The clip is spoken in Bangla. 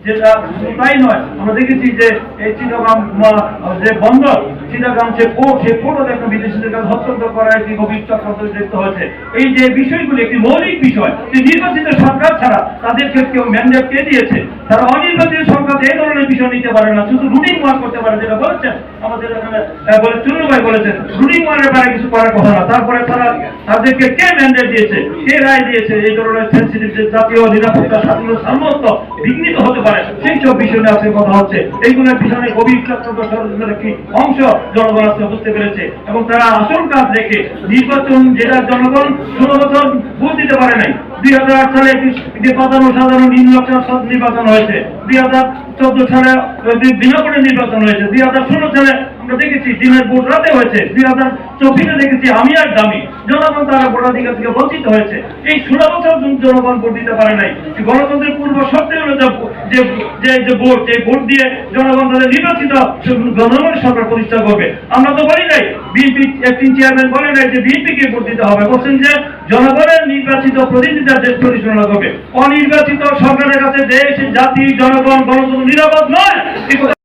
যেটা তাই নয়, আমরা দেখেছি যে এই চিটাগাং যে বন্দর, চিটাগাং যে পোর্ট, সেই পোর্টও দেখুন বিদেশিদের কাছে হস্তান্তর করা একটি গভীর চক্রান্ত লিপ্ত হয়েছে। এই যে বিষয়গুলি একটি মৌলিক বিষয়, যে নির্বাচিত সরকার ছাড়া তাদেরকে কেউ ম্যান্ডেট কে দিয়েছে, তারা অনির্বাচিত সরকার এই ধরনের বিষয় নিতে পারে না, শুধু রুটিন ওয়ার্ক করতে পারে, যেটা বলেছেন আমাদের এখানে বলে চুনু ভাই বলেছেন, রুটিন ওয়ার্কের বাইরে কিছু করার কথা না। তারপরে তারা তাদেরকে কে ম্যান্ডেট দিয়েছে, কে রায় দিয়েছে, এই ধরনের সেন্সিটিভ যে জাতীয় নিরাপত্তা স্বাধীনতা সার্বত্ব বিঘ্নিত হতে পারে সেই সব বিষয় নিয়ে আজকে কথা হচ্ছে। এইগুলোর পিছনে গভীর চক্রান্ত ষড়যন্ত্রের একটি অংশ জনগণ আজকে বুঝতে পেরেছে, এবং তারা আসল কাজ রেখে নির্বাচন, যেটা জনগণ 16 বছর ভোট দিতে পারে নাই। 2008 সালে একটি সাধারণ নির্বাচন হয়েছে, 2014 সালে বিনা ভোটে নির্বাচন হয়েছে, 2016 সালে আমরা দেখেছি দিনের ভোট রাতে হয়েছে, 2024 দেখেছি আমি আর দামি জনগণ তারা ভোটাধিকার থেকে বঞ্চিত হয়েছে। এই 16 বছর জনগণ ভোট দিতে পারে নাই। গণতন্ত্রের পূর্ব শর্তে হলো যে ভোট, যে ভোট দিয়ে জনগণ তাদের নির্বাচিত জনগণের সরকার প্রতিষ্ঠা করবে। আমরা তো বলি নাই, বিএনপি অ্যাক্টিং চেয়ারম্যান বলে নাই যে বিএনপিকে ভোট দিতে হবে, বলছেন যে জনগণের নির্বাচিত প্রতিনিধিরা দেশ পরিচালনা করবে। অনির্বাচিত সরকারের কাছে দেশ, জাতি, জনগণ, গণতন্ত্র নিরাপদ নয়।